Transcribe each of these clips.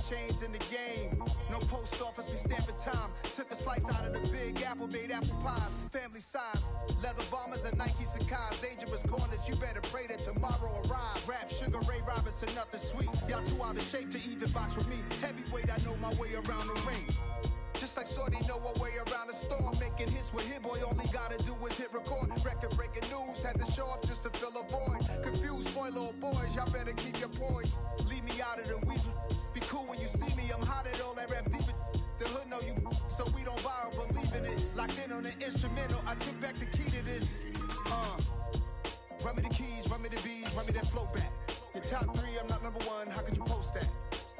chains in the game. No post office, we stamping time. Took a slice out of the big apple, made apple pies. Family size, leather bombers and Nike Sacai's. Dangerous corners, you better pray that tomorrow arrives. Rap, Sugar Ray Robinson, nothing sweet. Y'all too out of shape to even box with me. Heavyweight, I know my way around the ring. Just like Shorty know her way around the storm. Making hits with Hit Boy, all he gotta do is hit record. Record breaking news, had to show up just to fill a void. Confused boy, little boys, y'all better keep your poise. Leave me out of the weasel. Be cool when you see me, I'm hot at all that rap deep. The hood know you, so we don't borrow, believe in it. Locked in on the instrumental, I took back the key to this. Run me the keys, run me the bees, run me that flow back. Your top 3, I'm not number 1, how could you post that?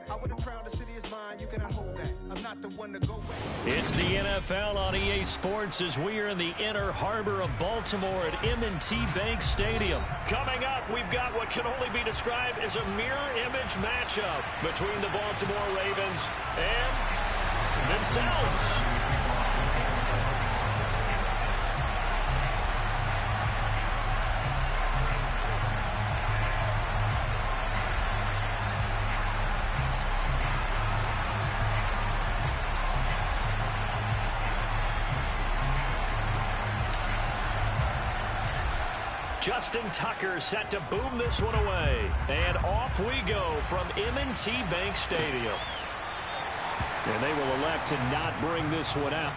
I would have crowned the city is mine, you cannot hold that. I'm not the one to go back. It's the NFL on EA Sports as we are in the inner harbor of Baltimore at M&T Bank Stadium. Coming up, we've got what can only be described as a mirror image matchup between the Baltimore Ravens and themselves. Justin Tucker set to boom this one away. And off we go from M&T Bank Stadium. And they will elect to not bring this one out.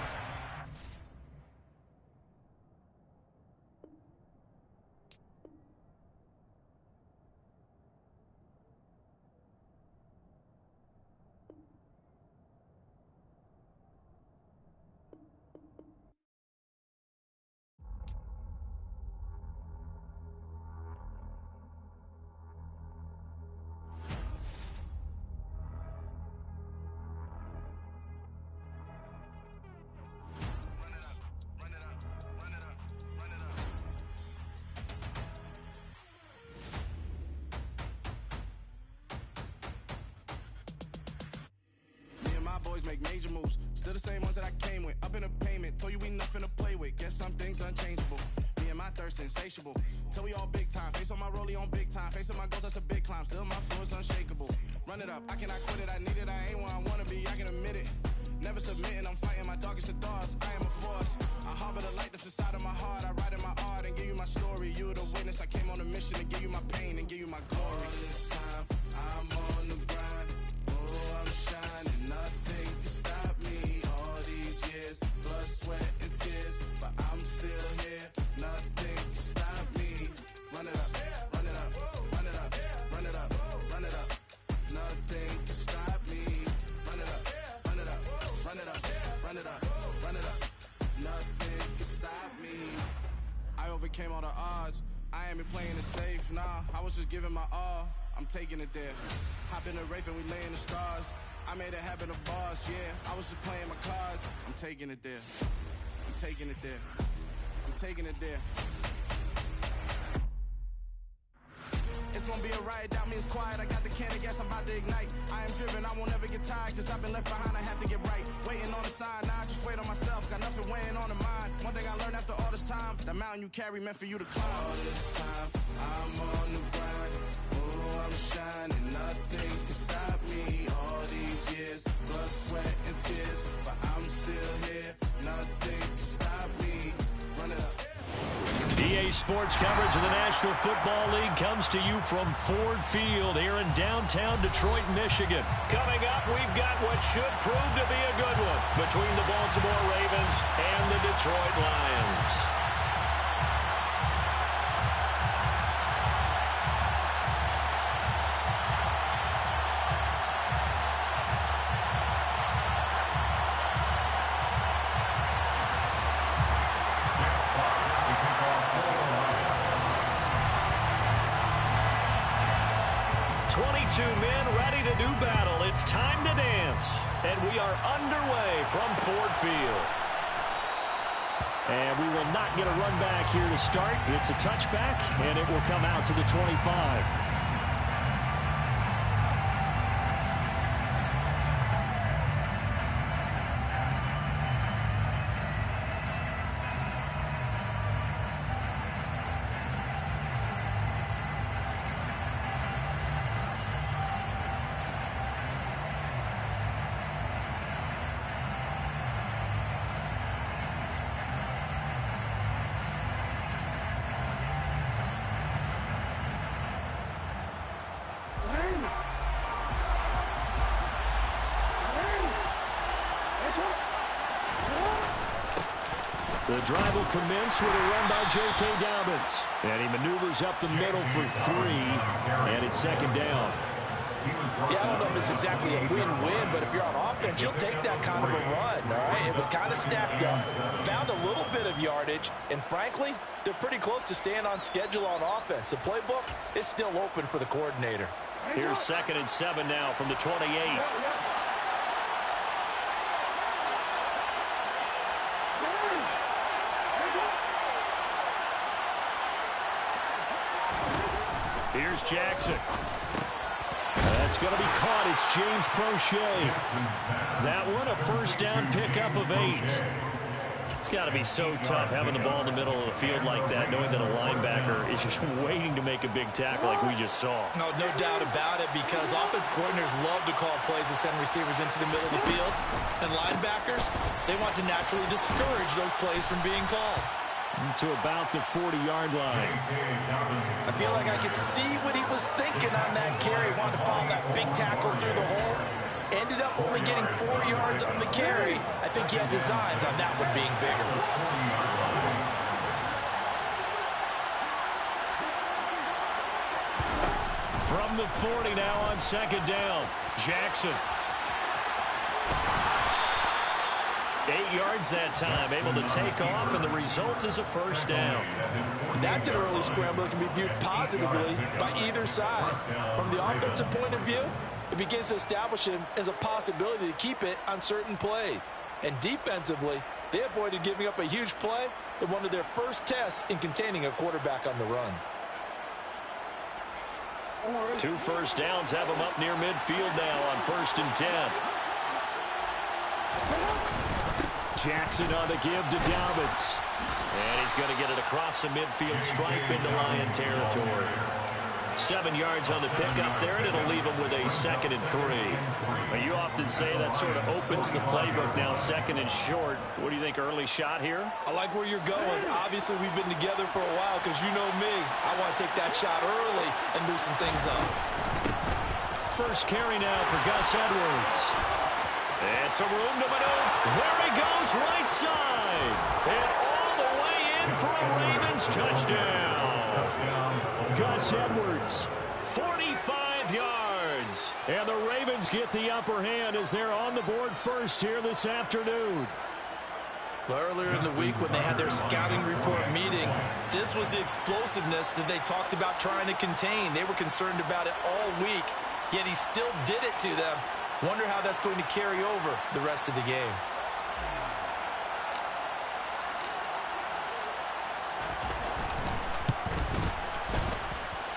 Boys make major moves, still the same ones that I came with. Up in a payment, told you we nothing to play with. Guess some things unchangeable. Me and my thirst insatiable. Till we all big time. Face on my rollie on big time. Facing my goals, that's a big climb. Still my flow is unshakable. Run it up, I cannot quit it. I need it, I ain't where I wanna be. I can admit it. Never submitting, I'm fighting my darkest of thoughts. I am a force. I harbor the light that's inside of my heart. I write in my art and give you my story. You the witness. I came on a mission to give you my pain and give you my glory. All this time, I'm on the grind. Oh, I'm shining. Nothing can stop me. All these years, blood, sweat, and tears. But I'm still here. Nothing can stop me. Run it up, run it up, run it up, run it up, run it up. Nothing can stop me. Run it up, run it up, run it up, run it up, run it up. Nothing can stop me. I overcame all the odds. I ain't been playing it safe, nah. I was just giving my all. I'm taking it there. Hop in the Wraith and we lay in the stars. I made it happen, a boss, yeah. I was just playing my cards. I'm taking it there. I'm taking it there. I'm taking it there. It's gonna be a riot, doubt me it's quiet. I got the can of gas, I'm about to ignite. I am driven, I won't ever get tired. Cause I've been left behind, I have to get right. Waiting on the sign, now I just wait on myself. Got nothing weighing on the mind. One thing I learned after all this time, the mountain you carry meant for you to climb. All this time, I'm on the grind. Oh, I'm shining, nothing can stop me. All these years, blood, sweat, and tears. But I'm still here, nothing can stop me. Run it up. EA Sports coverage of the National Football League comes to you from Ford Field here in downtown Detroit, Michigan. Coming up, we've got what should prove to be a good one between the Baltimore Ravens and the Detroit Lions. It's time to dance, and we are underway from Ford Field. And we will not get a run back here to start. It's a touchback, and it will come out to the 25. The drive will commence with a run by J.K. Dobbins. And he maneuvers up the middle for 3, and it's second down. Yeah, I don't know if it's exactly a win-win, but if you're on offense, you'll take that kind of a run, all right? It was kind of stacked up, found a little bit of yardage, and frankly, they're pretty close to staying on schedule on offense. The playbook is still open for the coordinator. Here's 2nd and 7 now from the 28. Here's Jackson. That's going to be caught. It's James Prochet. That one, a first down pickup of 8. It's got to be so tough having the ball in the middle of the field like that, knowing that a linebacker is just waiting to make a big tackle like we just saw. No doubt about it, because offense coordinators love to call plays to send receivers into the middle of the field. And linebackers, they want to naturally discourage those plays from being called. To about the 40-yard line. I feel like I could see what he was thinking on that carry. Wanted to follow that big tackle through the hole. Ended up only getting 4 yards on the carry. I think he had designs on that one being bigger. From the 40 now on 2nd down. Jackson. 8 yards that time, able to take off, and the result is a first down. That's an early scramble that can be viewed positively by either side. From the offensive point of view, it begins to establish him as a possibility to keep it on certain plays. And defensively, they avoided giving up a huge play in one of their first tests in containing a quarterback on the run. 2 first downs have them up near midfield now on 1st and 10. Jackson on the give to Dobbins. And he's going to get it across the midfield stripe into Lion territory. 7 yards on the pickup there, and it'll leave him with a 2nd and 3. But you often say that sort of opens the playbook now, 2nd and short. What do you think, early shot here? I like where you're going. Obviously, we've been together for a while because you know me. I want to take that shot early and loosen things up. First carry now for Gus Edwards. And some room to maneuver. There he goes, right side. And all the way in for a Ravens touchdown. Gus Edwards, 45 yards. And the Ravens get the upper hand as they're on the board first here this afternoon. Well, earlier in the week when they had their scouting report meeting, this was the explosiveness that they talked about trying to contain. They were concerned about it all week, yet he still did it to them. Wonder how that's going to carry over the rest of the game.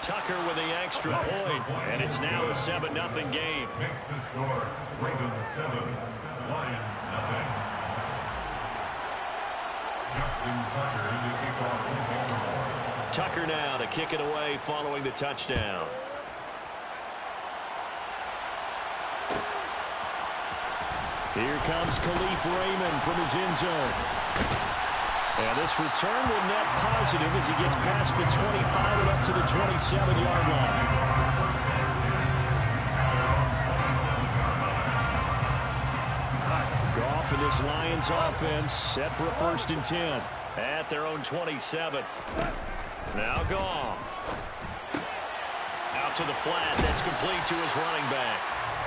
Tucker with the extra point, and it's now a 7-0 game. Makes the score Ravens 7, Lions 0. Justin Tucker to kick off the Baltimore. Tucker now to kick it away following the touchdown. Here comes Khalif Raymond from his end zone. And this return will net positive as he gets past the 25 and up to the 27-yard line. Goff and this Lions offense set for a 1st and 10 at their own 27. Now Goff. Out to the flat. That's complete to his running back.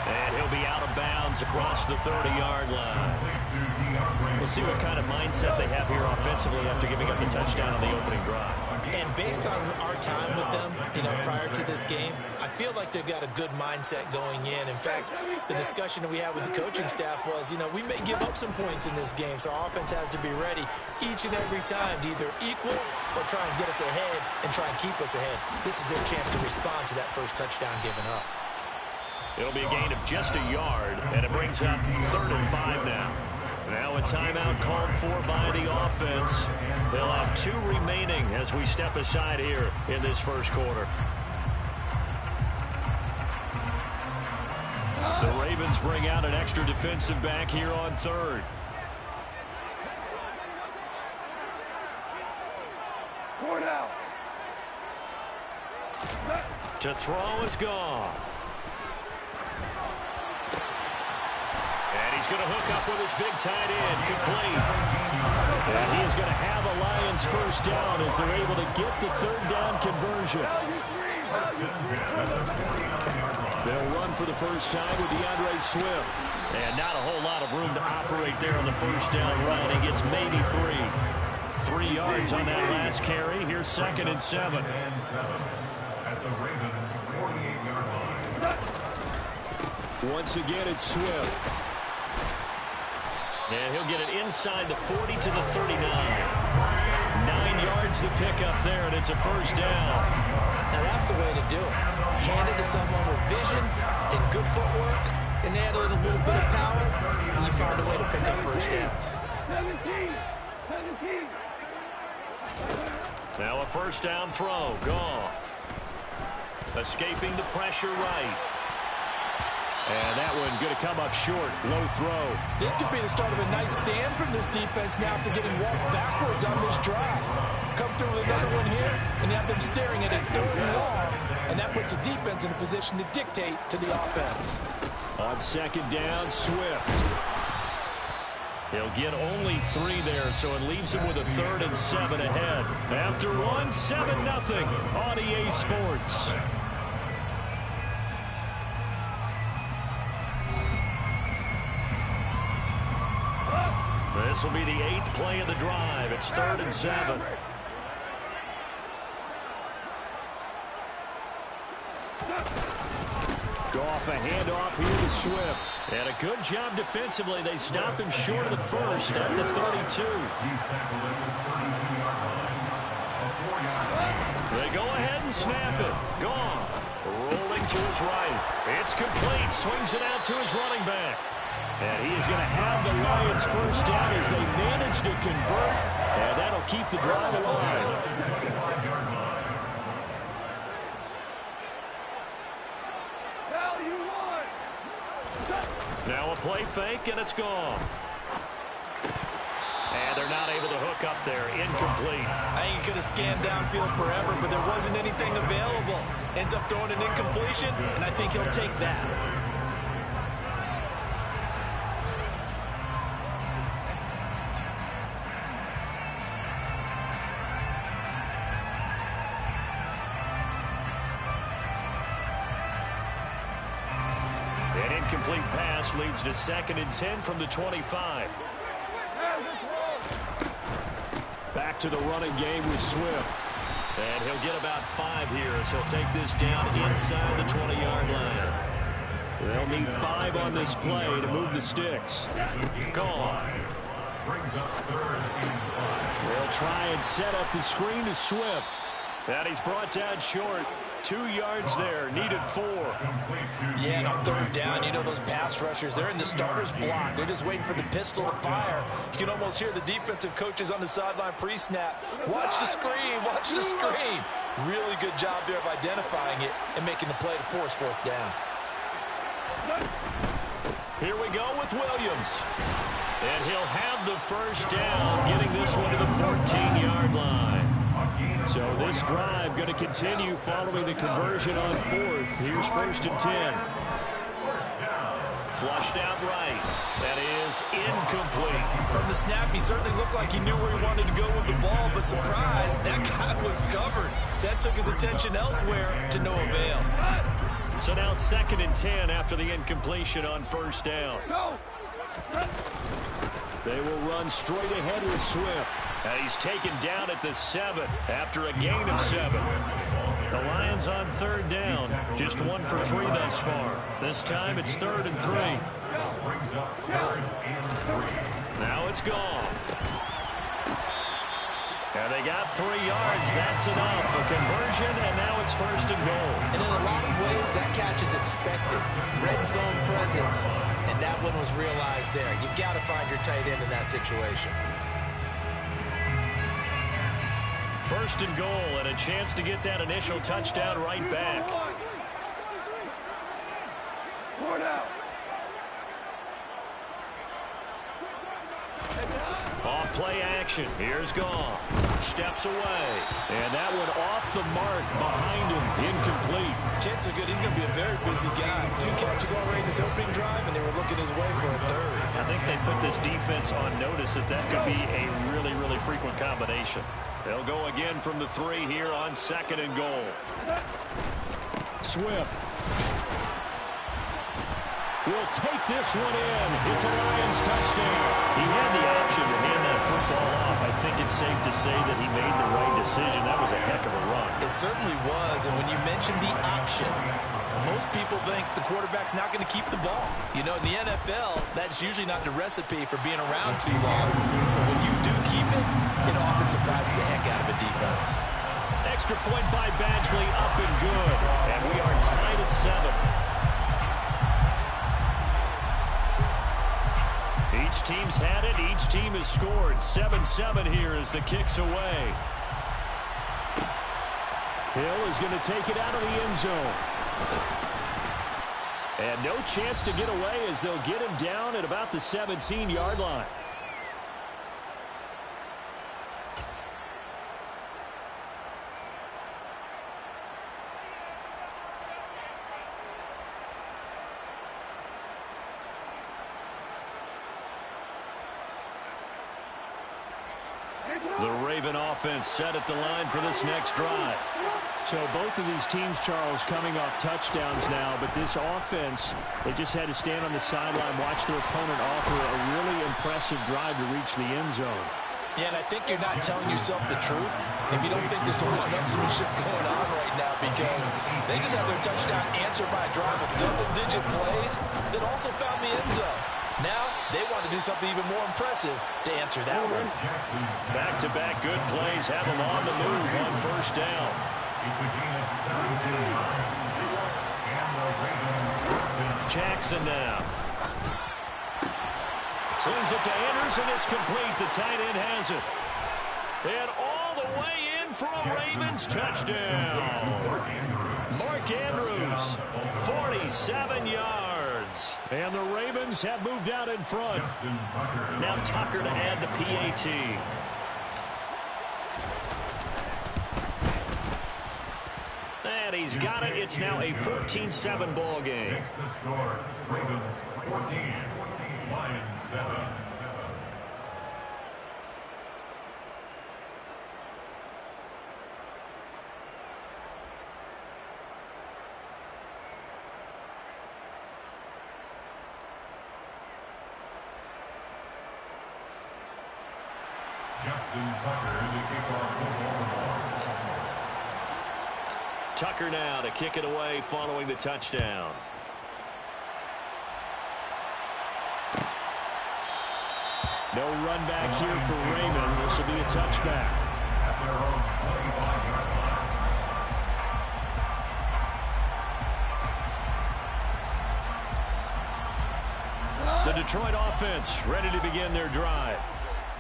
And he'll be out of bounds across the 30-yard line. We'll see what kind of mindset they have here offensively after giving up the touchdown on the opening drive. And based on our time with them, prior to this game, I feel like they've got a good mindset going in. In fact, the discussion that we had with the coaching staff was, we may give up some points in this game, so our offense has to be ready each and every time to either equal or try and get us ahead and try and keep us ahead. This is their chance to respond to that first touchdown given up. It'll be a gain of just a yard, and it brings up 3rd and 5 now. Now a timeout called for by the offense. They'll have 2 remaining as we step aside here in this first quarter. The Ravens bring out an extra defensive back here on 3rd. To throw is Goff. And he's going to hook up with his big tight end, complete. And he is going to have a Lions first down as they're able to get the third down conversion. They'll run for the first time with DeAndre Swift. And not a whole lot of room to operate there on the first down run. He gets maybe 3. 3 yards on that last carry. Here's 2nd and 7. At the Ravens 48-yard line. Once again, it's Swift. And he'll get it inside the 40 to the 39. 9 yards to pick up there, and it's a first down. Now that's the way to do it. Hand it to someone with vision and good footwork, and add a little bit of power, and you find a way to pick up first downs. 17. Now a first down throw. Goff. Escaping the pressure right. And that one going to come up short. Low throw. This could be the start of a nice stand from this defense now after getting walked backwards on this drive. Come through with another one here, and you have them staring at it 3rd and long, and that puts the defense in a position to dictate to the offense. On 2nd down, Swift. He'll get only 3 there, so it leaves him with a 3rd and 7 ahead. After 1, 7-0 on EA Sports. This will be the 8th play of the drive. It's 3rd and 7. Goff, a handoff here to Swift. And a good job defensively. They stop him short of the first at the 32. He's tackled at the 32-yard line. A 4-yard line. They go ahead and snap it. Goff rolling to his right. It's complete. Swings it out to his running back. And he is going to have the Lions first down as they manage to convert. And that'll keep the drive alive. Now a play fake, and it's gone. And they're not able to hook up there. Incomplete. I think he could have scanned downfield forever, but there wasn't anything available. Ends up throwing an incompletion, and I think he'll take that. An incomplete pass leads to 2nd and 10 from the 25. Back to the running game with Swift. And he'll get about 5 here as he'll take this down inside the 20-yard line. They'll need 5 on this play to move the sticks. Gone. Brings up 3rd and 5. They'll try and set up the screen to Swift. And he's brought down short. 2 yards there, needed 4. Yeah, and on 3rd down, you know those pass rushers, they're in the starter's block. They're just waiting for the pistol to fire. You can almost hear the defensive coaches on the sideline pre-snap. Watch the screen, watch the screen. Really good job there of identifying it and making the play to force 4th down. Here we go with Williams. And he'll have the first down, getting this one to the 14-yard line. So this drive going to continue following the conversion on 4th. Here's 1st and 10. Flushed out right. That is incomplete. From the snap, he certainly looked like he knew where he wanted to go with the ball, but surprise, that guy was covered. So that took his attention elsewhere to no avail. So now 2nd and 10 after the incompletion on 1st down. They will run straight ahead with Swift. And he's taken down at the 7 after a gain of 7. The Lions on 3rd down. Just 1 for 3 thus far. This time it's 3rd and 3. Brings up 3rd and 3. Now it's gone. And they got 3 yards. That's enough. A conversion, and now it's 1st and goal. And in a lot of ways, that catch is expected. Red zone presence, and that one was realized there. You've got to find your tight end in that situation. 1st and goal, and a chance to get that initial touchdown right back. Off play action. Here's Goff. steps away. And that one off the mark behind him. Incomplete. Chances are good. He's going to be a very busy guy. 2 catches already in his opening drive, and they were looking his way for a third. I think they put this defense on notice that could be a really, really frequent combination. They'll go again from the 3 here on 2nd and goal. Swift will take this one in. It's a Lions touchdown. He had the option to hand that football off. I think it's safe to say that he made the right decision. That was a heck of a run. It certainly was, and when you mentioned the option, most people think the quarterback's not going to keep the ball. You know, in the NFL, that's usually not the recipe for being around too long. So when you do keep it, it often surprises the heck out of a defense. Extra point by Badgley, up and good. And we are tied at 7. Each team's had it. Each team has scored. 7-7 here as the kick's away. Hill is going to take it out of the end zone. And no chance to get away as they'll get him down at about the 17-yard line. The Raven offense set at the line for this next drive. So both of these teams, Charles, coming off touchdowns now, but this offense, they just had to stand on the sideline, watch their opponent offer a really impressive drive to reach the end zone. Yeah, and I think you're not telling yourself the truth if you don't think there's some one-upsmanship going on right now, because they just had their touchdown answered by a drive of double-digit plays that also found the end zone. Now, they want to do something even more impressive to answer that one. Back-to-back good plays have them on the move on first down. Jackson now. Sends it to Anderson. It's complete. The tight end has it. And all the way in for a Ravens touchdown. Mark Andrews, 47 yards. And the Ravens have moved out in front. Now Tucker to add the PAT. And he's got it. It's now a 14-7 ball game. Next the score, Ravens 14, Lions 7. Justin Tucker to kick off the ball. Tucker now to kick it away following the touchdown. No run back here for Raymond. This will be a touchback. At their own 25-yard line. The Detroit offense ready to begin their drive.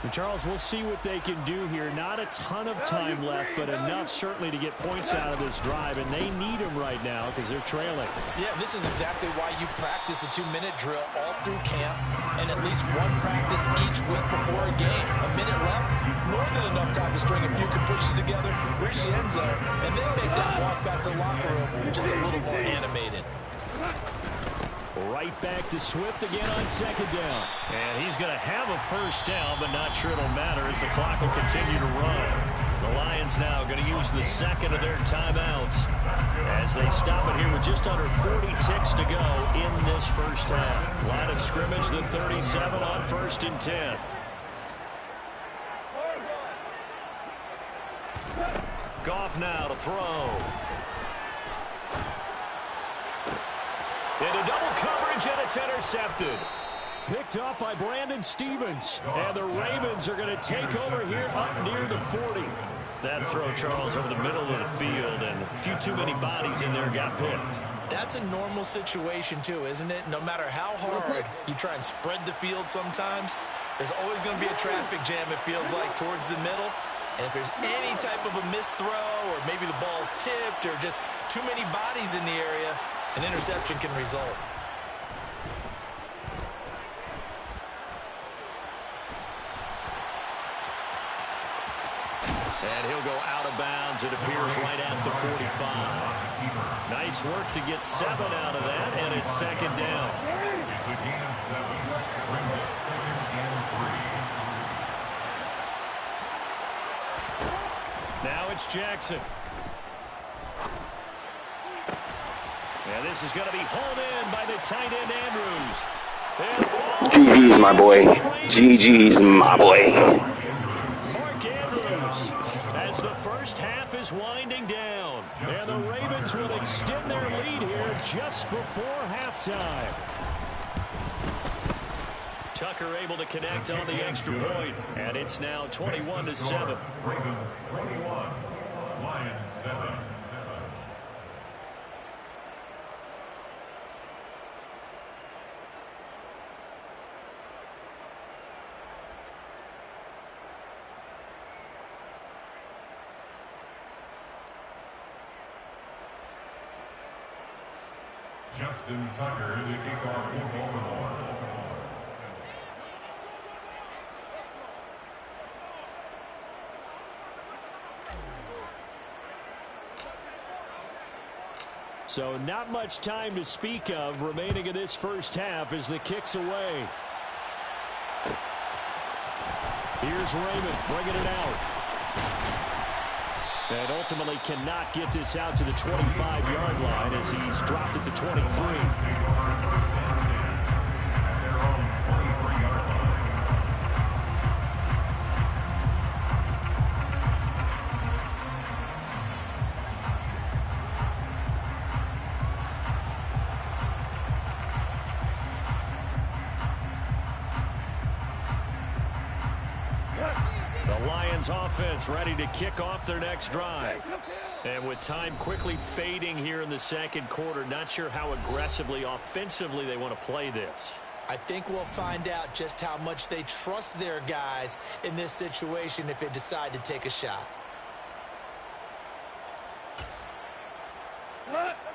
And Charles, we'll see what they can do here. Not a ton of time left, but enough certainly to get points out of this drive, and they need them right now because they're trailing. Yeah, this is exactly why you practice a 2-minute drill all through camp and at least one practice each week before a game. A minute left, more than enough time to string a few completions together, reach the end zone, and then make that walk back to the locker room just a little more animated. Right back to Swift again on second down. And he's going to have a first down, but not sure it'll matter as the clock will continue to run. The Lions now going to use the second of their timeouts as they stop it here with just under 40 ticks to go in this first half. Line of scrimmage, the 37 on 1st and 10. Goff now to throw. Into double coverage, and it's intercepted. Picked up by Brandon Stevens. And the Ravens are going to take over here up near the 40. That throw, Charles, over the middle of the field, and a few too many bodies in there got picked. That's a normal situation, too, isn't it? No matter how hard you try and spread the field sometimes, there's always going to be a traffic jam, it feels like, towards the middle. And if there's any type of a missed throw, or maybe the ball's tipped, or just too many bodies in the area, an interception can result. And he'll go out of bounds. It appears right at the 45. Nice work to get 7 out of that, and it's second down. It's a gain of 7. Brings up 2nd and 3. Now it's Jackson. And this is going to be hauled in by the tight end Andrews. GG's, my boy. GG's, my boy. Mark Andrews, as the first half is winding down. And the Ravens will extend their lead here just before halftime. Tucker able to connect on the extra point. And it's now 21-7. Ravens 21, Lions 7. Justin Tucker to kick off for Baltimore. So not much time to speak of remaining in this first half as the kick's away. Here's Raymond bringing it out. And ultimately cannot get this out to the 25-yard line as he's dropped it to 23. Offense ready to kick off their next drive. And with time quickly fading here in the second quarter, not sure how aggressively, offensively they want to play this. I think we'll find out just how much they trust their guys in this situation if they decide to take a shot.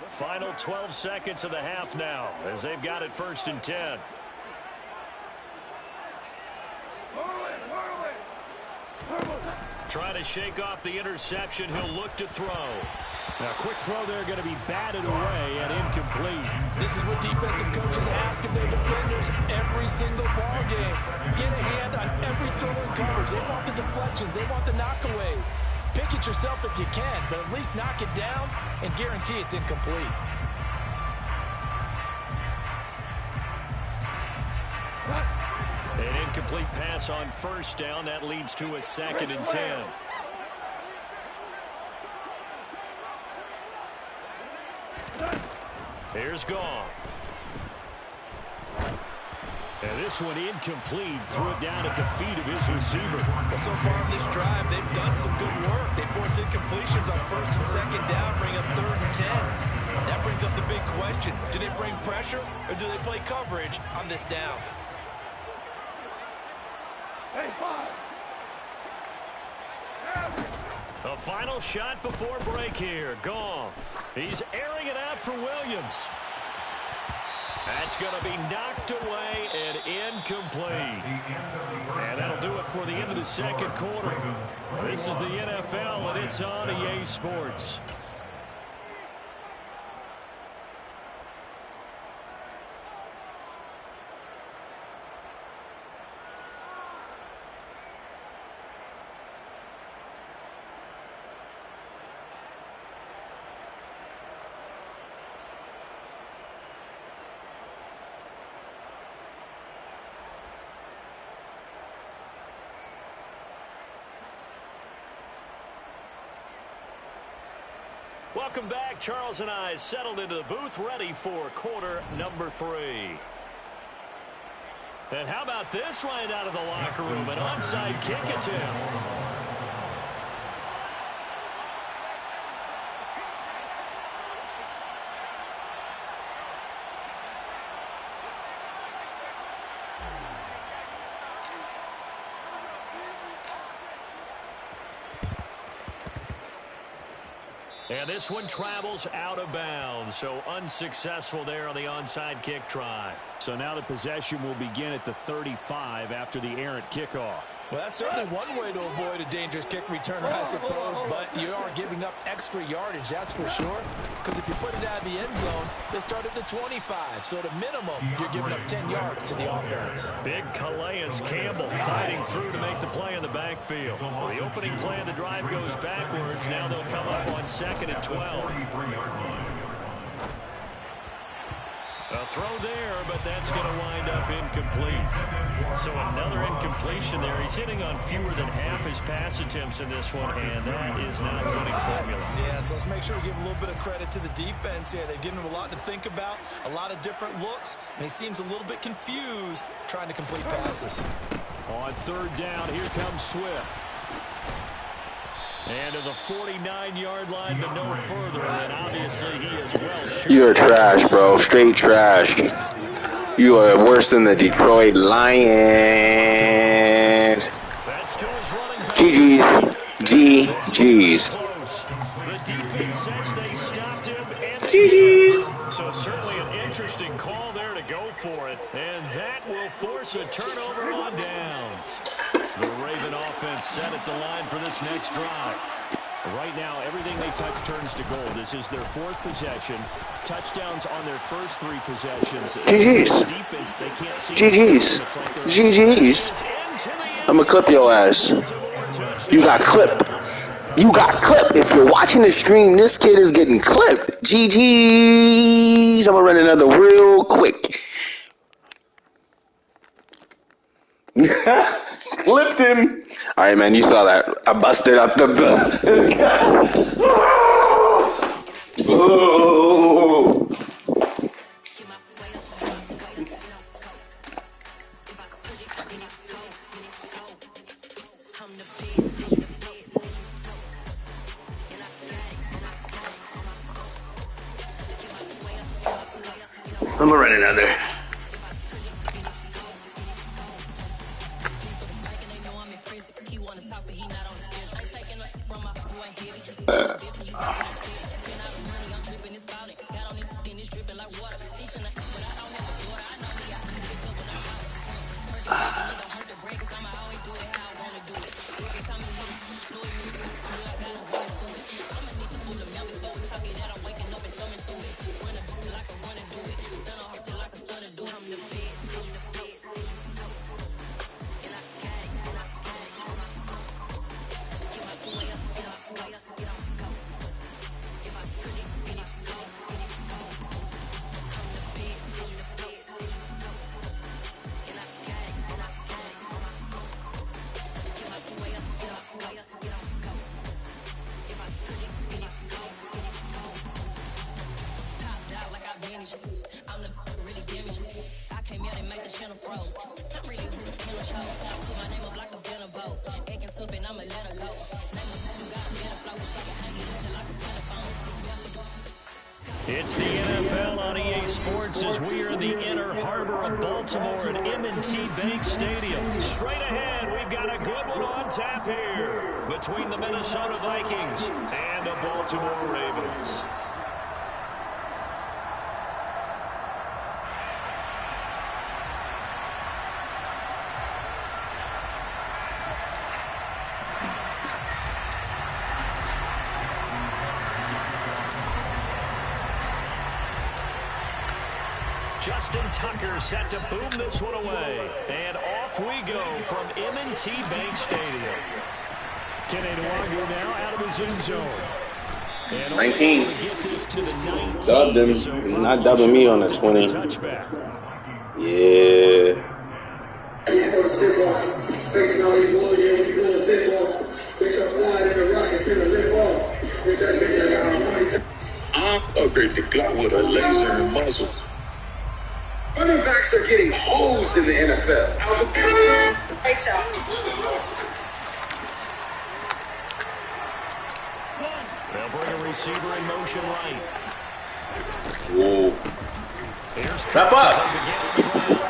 Final 12 seconds of the half now as they've got it 1st and 10. Trying to shake off the interception. He'll look to throw. A quick throw there going to be batted away and incomplete. This is what defensive coaches ask of their defenders every single ball game. Get a hand on every throw and coverage. They want the deflections. They want the knockaways. Pick it yourself if you can, but at least knock it down and guarantee it's incomplete. An incomplete pass on 1st down. That leads to a 2nd and 10. Here's Goff. And this one incomplete. Threw it down at the feet of his receiver. Well, so far in this drive, they've done some good work. They force incompletions on 1st and 2nd down, bring up 3rd and 10. That brings up the big question. Do they bring pressure or do they play coverage on this down? A final shot before break here. Goff. He's airing it out for Williams. That's going to be knocked away and incomplete. And that'll do it for the end of the second quarter. This is the NFL, and it's on EA Sports. Welcome back. Charles and I settled into the booth, ready for quarter number 3. And how about this right out of the locker room? An onside kick attempt. And this one travels out of bounds, so unsuccessful there on the onside kick try. So now the possession will begin at the 35 after the errant kickoff. Well, that's certainly one way to avoid a dangerous kick returner, I suppose, but you are giving up extra yardage, that's for sure. Because if you put it out of the end zone, they start at the 25. So at a minimum, you're giving up 10 yards to the offense. Big Calais Campbell fighting through to make the play in the backfield. The opening play of the drive goes backwards. Now they'll come up on 2nd and 12. A throw there, but that's going to wind up incomplete. So another incompletion there. He's hitting on fewer than half his pass attempts in this one, and that is not winning formula. Yeah, so let's make sure we give a little bit of credit to the defense here. They've given him a lot to think about, a lot of different looks, and he seems a little bit confused trying to complete passes. On 3rd down, here comes Swift. And to the 49-yard line, but no further. And obviously, he is well short. You're trash, bro. Straight trash. You are worse than the Detroit Lions. That's to his running back. GG's. The defense says they stopped him. GG's. So certainly an interesting call there to go for it. And that will force a turnover on downs. The Raven offense set at the line for this next drive. Right now, everything they touch turns to gold. This is their 4th possession. Touchdowns on their first 3 possessions. GG's. Defense, they can't see. GG's. GG's. I'm going to clip your ass. You got clipped. You got clipped. If you're watching the stream, this kid is getting clipped. GG's. I'm going to run another real quick. Clipped him. All right, man, you saw that. I busted up the oh. I'm gonna run another. It's the NFL on EA Sports as we are in the inner harbor of Baltimore at M&T Bank Stadium. Straight ahead, we've got a good one on tap here between the Minnesota Vikings and the Baltimore Ravens. Justin Tucker set to boom this one away. And off we go from M&T Bank Stadium. Kenny Nwangu now out of his end zone. 19. Dubbed him. He's not dubbing me on the 20. Yeah. Upgrade the Glock with a laser and muzzle. Running backs are getting hosed in the NFL. They'll bring a receiver in motion right. Whoa. Wrap up.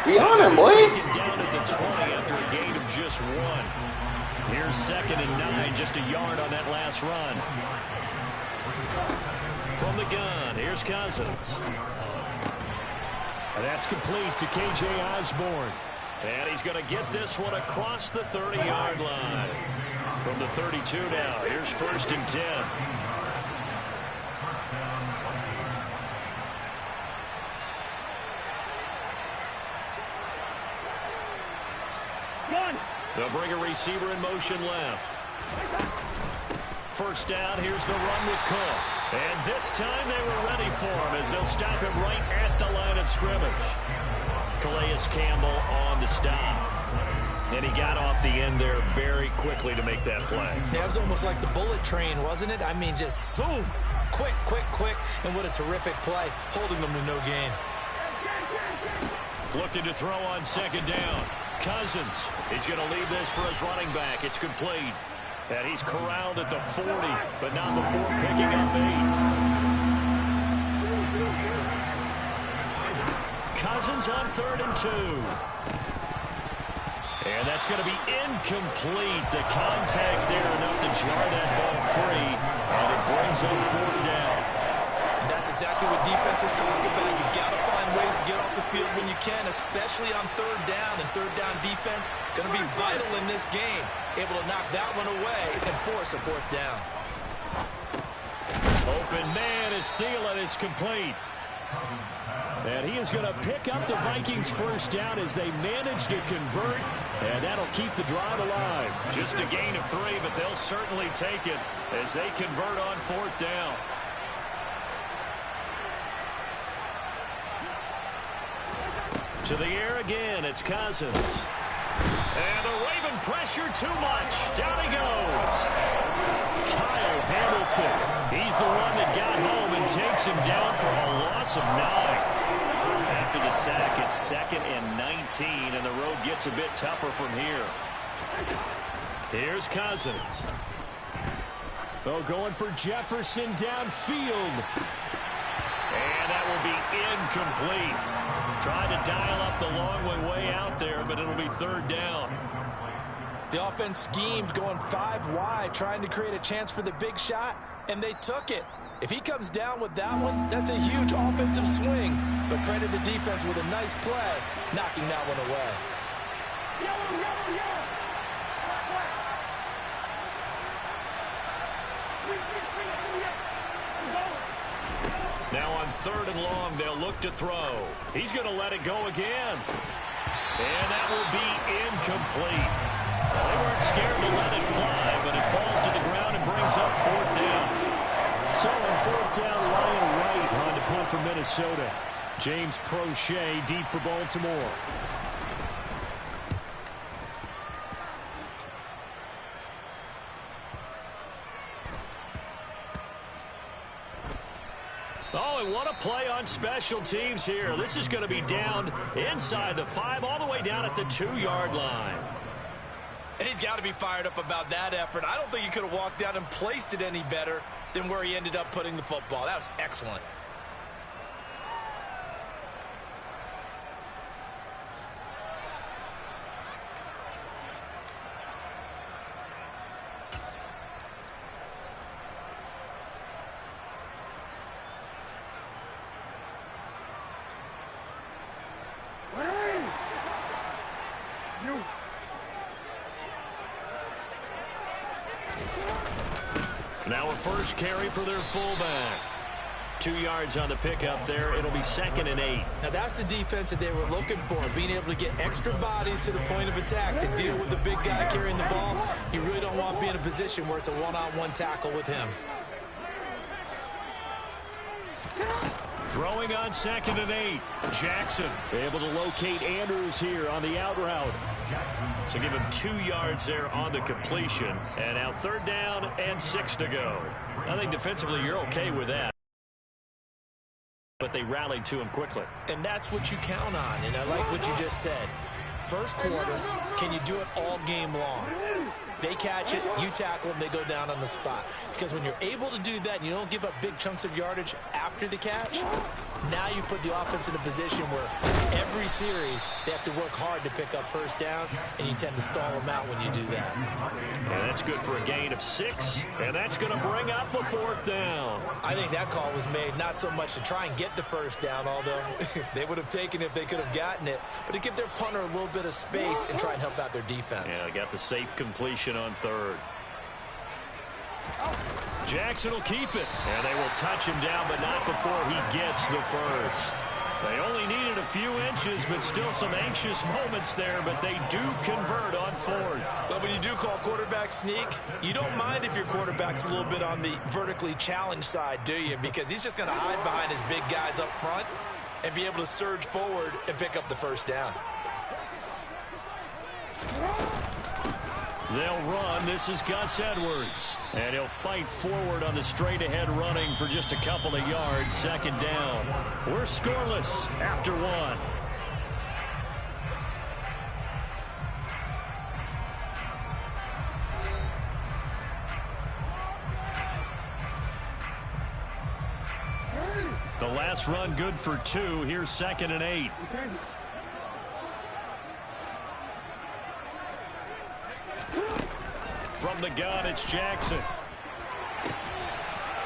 Be on him, boy. Down at the 20 after a gain of just 1. Here's 2nd and 9, just a yard on that last run. From the gun, here's Cousins. And that's complete to K.J. Osborne. And he's going to get this one across the 30-yard line. From the 32 now, here's 1st and 10. They'll bring a receiver in motion left. 1st down, here's the run with Cook. And this time they were ready for him as they'll stop him right at the line of scrimmage. Calais Campbell on the stop. And he got off the end there very quickly to make that play. Yeah, it was almost like the bullet train, wasn't it? I mean, just zoom. Quick, quick, quick. And what a terrific play, holding them to no gain. Looking to throw on 2nd down. Cousins. He's going to leave this for his running back. It's complete. And he's corralled at the 40, but not before picking up 8. Cousins on 3rd and 2. And that's going to be incomplete. The contact there enough to jar that ball free. And it brings up 4th down. And that's exactly what defenses talk about. You've got to find ways to get off the field when you can, especially on 3rd down. And 3rd down defense going to be vital in this game. Able to knock that one away and force a 4th down. Open man is Thielen. It's complete. And he is going to pick up the Vikings' 1st down as they manage to convert. And that'll keep the drive alive. Just a gain of 3, but they'll certainly take it as they convert on 4th down. To the air again, it's Cousins. And the Raven pressure too much. Down he goes. Kyle Hamilton. He's the one that got home and takes him down for a loss of 9. After the sack, it's 2nd and 19, and the road gets a bit tougher from here. Here's Cousins. Oh, going for Jefferson downfield. And that will be incomplete. Trying to dial up the long way out there, but it'll be 3rd down. The offense schemed going 5 wide, trying to create a chance for the big shot, and they took it. If he comes down with that one, that's a huge offensive swing. But credit the defense with a nice play, knocking that one away. Now on 3rd and long, they'll look to throw. He's going to let it go again. And that will be incomplete. Well, they weren't scared to let it fly, but it falls to the ground and brings up 4th down. So on 4th down, Ryan Wright on to punt for Minnesota. James Prochet deep for Baltimore. Oh, and what a play on special teams here. This is going to be down inside the 5, all the way down at the 2-yard line. And he's got to be fired up about that effort. I don't think he could have walked down and placed it any better than where he ended up putting the football. That was excellent. Now a first carry for their fullback. 2 yards on the pickup there. It'll be 2nd and 8. Now that's the defense that they were looking for, being able to get extra bodies to the point of attack to deal with the big guy carrying the ball. You really don't want to be in a position where it's a one-on-one tackle with him. Throwing on 2nd and 8. Jackson able to locate Andrews here on the out route. So give him 2 yards there on the completion. And now 3rd down and 6 to go. I think defensively you're okay with that. But they rallied to him quickly. And that's what you count on. And I like what you just said. First quarter, can you do it all game long? They catch it, you tackle them, they go down on the spot. Because when you're able to do that and you don't give up big chunks of yardage after the catch, now you put the offense in a position where every series they have to work hard to pick up first downs, and you tend to stall them out when you do that. And that's good for a gain of 6, and that's going to bring up a 4th down. I think that call was made not so much to try and get the first down, although they would have taken it if they could have gotten it, but to give their punter a little bit of space and try and help out their defense. Yeah, they got the safe completion on 3rd. Jackson will keep it, and they will touch him down, but not before he gets the first. They only needed a few inches, but still some anxious moments there, but they do convert on 4th. But when you do call quarterback sneak, you don't mind if your quarterback's a little bit on the vertically challenged side, do you? Because he's just going to hide behind his big guys up front and be able to surge forward and pick up the first down. They'll run. This is Gus Edwards. And he'll fight forward on the straight-ahead running for just a couple of yards. 2nd down. We're scoreless after 1. The last run good for 2. Here's 2nd and 8. From the gun, it's Jackson.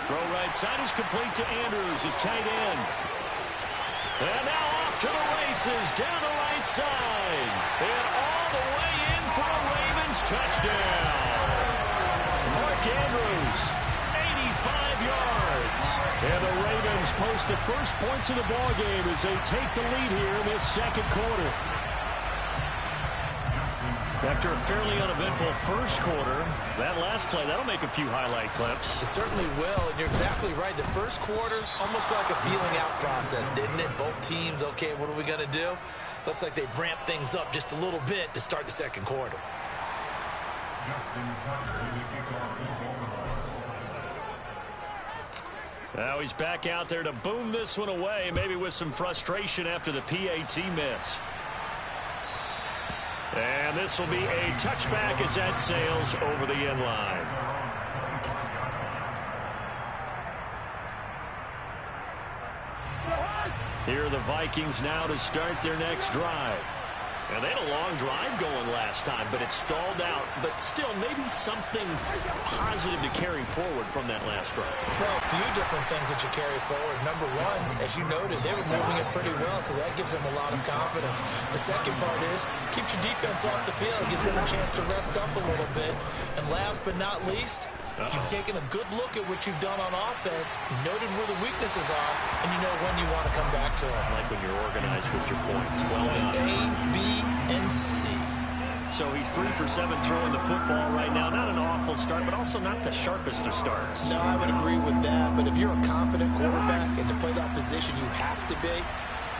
Throw right side is complete to Andrews, his tight end. And now off to the races, down the right side. And all the way in for a Ravens touchdown. Mark Andrews, 85 yards. And the Ravens post the first points of the ballgame as they take the lead here in this 2nd quarter. After a fairly uneventful first quarter, that last play, that'll make a few highlight clips. It certainly will, and you're exactly right. The first quarter almost felt like a feeling-out process, didn't it? Both teams, okay, what are we going to do? Looks like they ramped things up just a little bit to start the 2nd quarter. Now he's back out there to boom this one away, maybe with some frustration after the PAT miss. And this will be a touchback as that sails over the end line. Here are the Vikings now to start their next drive. And they had a long drive going last time, but it stalled out. But still, maybe something positive to carry forward from that last drive. Well, a few different things that you carry forward. Number one, as you noted, they were moving it pretty well, so that gives them a lot of confidence. The second part is, keeps your defense off the field, gives them a chance to rest up a little bit. And last but not least, you've taken a good look at what you've done on offense, noted where the weaknesses are, and you know when you want to come back to it. I like when you're organized with your points. Well done. A, B, and C. So he's 3 for 7 throwing the football right now. Not an awful start, but also not the sharpest of starts. No, I would agree with that. But if you're a confident quarterback and to play that position you have to be,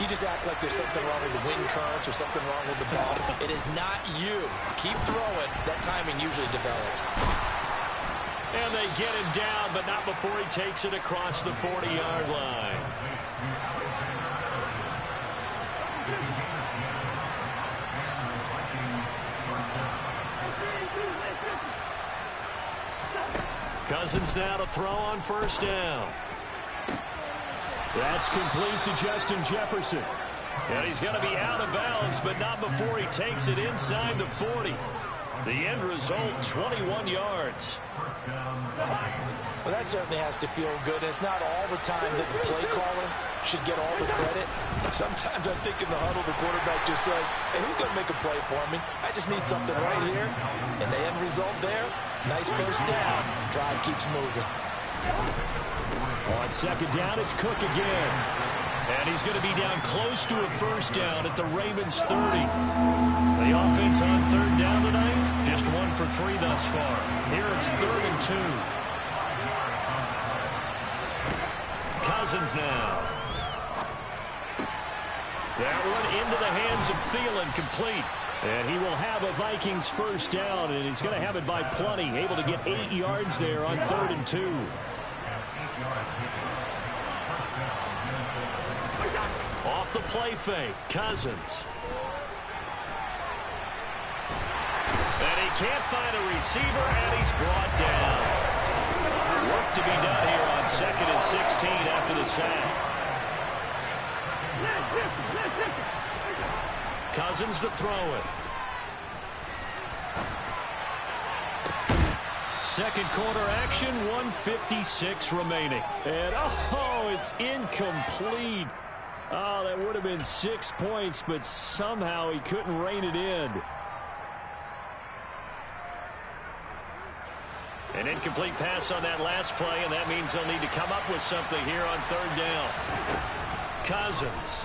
you just act like there's something wrong with the wind currents or something wrong with the ball. It is not you. Keep throwing. That timing usually develops. And they get him down, but not before he takes it across the 40-yard line. Cousins now to throw on 1st down. That's complete to Justin Jefferson. And he's going to be out of bounds, but not before he takes it inside the 40. The end result, 21 yards. Well, that certainly has to feel good. It's not all the time that the play caller should get all the credit. Sometimes I think in the huddle, the quarterback just says, hey, who's going to make a play for me? I just need something right here. And the end result there, nice first down. Drive keeps moving. On 2nd down, it's Cook again. And he's going to be down close to a first down at the Ravens 30. The offense on 3rd down tonight, just 1 for 3 thus far. Here it's 3rd and 2. Cousins now. That one into the hands of Thielen, complete. And he will have a Vikings first down, and he's going to have it by plenty. Able to get 8 yards there on 3rd and 2. Off the play fake, Cousins. And he can't find a receiver, and he's brought down. Work to be done here on 2nd and 16 after the sack. Cousins to throw it. Second quarter action, 1:56 remaining. And, oh, it's incomplete. Oh, that would have been 6 points, but somehow he couldn't rein it in. An incomplete pass on that last play, and that means they'll need to come up with something here on 3rd down. Cousins.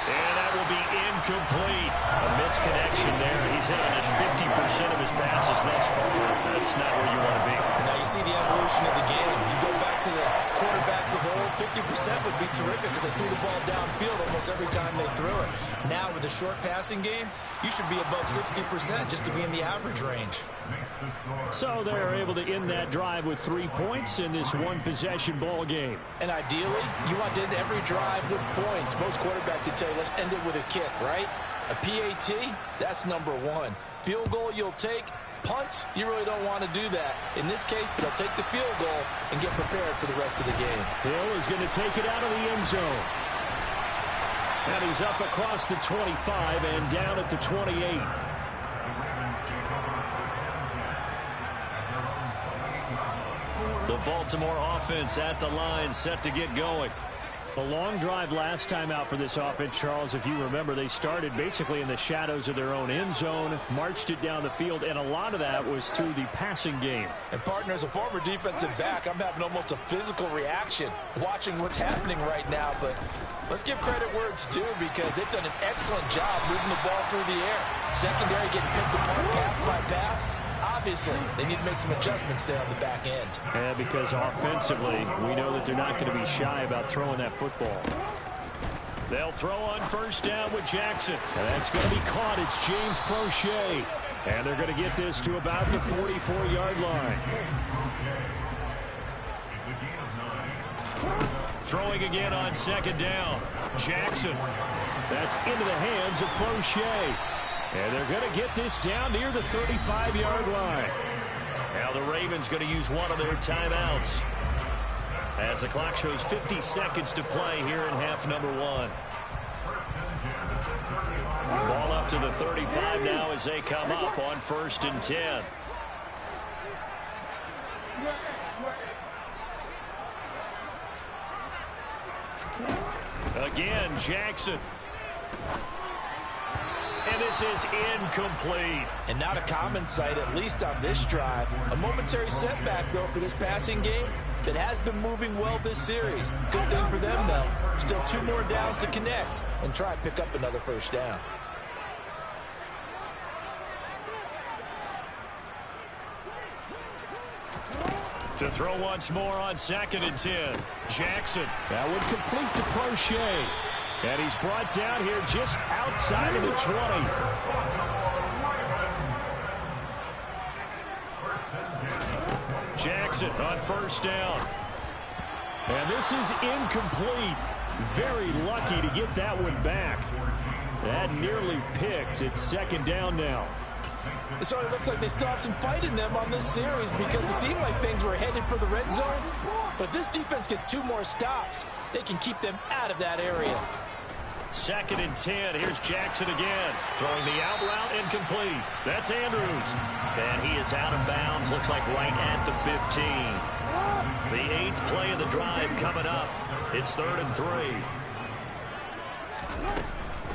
And that will be incomplete. A misconnection there. He's hit on just 50% of his passes thus far. That's not where you want to be. Now you see the evolution of the game. You go back to the quarterbacks of old, 50% would be terrific because they threw the ball downfield almost every time they threw it. Now with a short passing game, you should be above 60% just to be in the average range. So they're able to end that drive with 3 points in this one-possession ball game. And ideally, you want to end every drive with points. Most quarterbacks would tell you, let's end it with a kick, right? A PAT, that's number 1. Field goal you'll take. Punts, you really don't want to do that. In this case, they'll take the field goal and get prepared for the rest of the game. Hill is going to take it out of the end zone. And he's up across the 25 and down at the 28. The Baltimore offense at the line, set to get going. A long drive last time out for this offense, Charles. If you remember, they started basically in the shadows of their own end zone, marched it down the field, and a lot of that was through the passing game. And, partner, as a former defensive back, I'm having almost a physical reaction watching what's happening right now. But let's give credit where it's due because they've done an excellent job moving the ball through the air. Secondary getting picked apart pass by pass. Obviously, they need to make some adjustments there on the back end. Yeah, because offensively, we know that they're not going to be shy about throwing that football. They'll throw on 1st down with Jackson. And that's going to be caught. It's James Prochet. And they're going to get this to about the 44-yard line. Throwing again on 2nd down. Jackson. That's into the hands of Prochet. And they're going to get this down near the 35-yard line. Now the Ravens going to use one of their timeouts as the clock shows 50 seconds to play here in half number 1. Ball up to the 35 now as they come up on 1st and 10. Again, Jackson. And this is incomplete. And not a common sight, at least on this drive. A momentary setback, though, for this passing game that has been moving well this series. Good thing for them, though. Still 2 more downs to connect and try and pick up another 1st down. To throw once more on 2nd and 10. Jackson. That would complete to Prochet. And he's brought down here just outside of the 20. Jackson on 1st down. And this is incomplete. Very lucky to get that one back. That nearly picked. It's 2nd down now. It sort of looks like they still have some fight in them on this series because it seemed like things were headed for the red zone. But if this defense gets 2 more stops, they can keep them out of that area. 2nd and 10. Here's Jackson again. Throwing the out route incomplete. That's Andrews. And he is out of bounds. Looks like right at the 15. The 8th play of the drive coming up. It's 3rd and 3.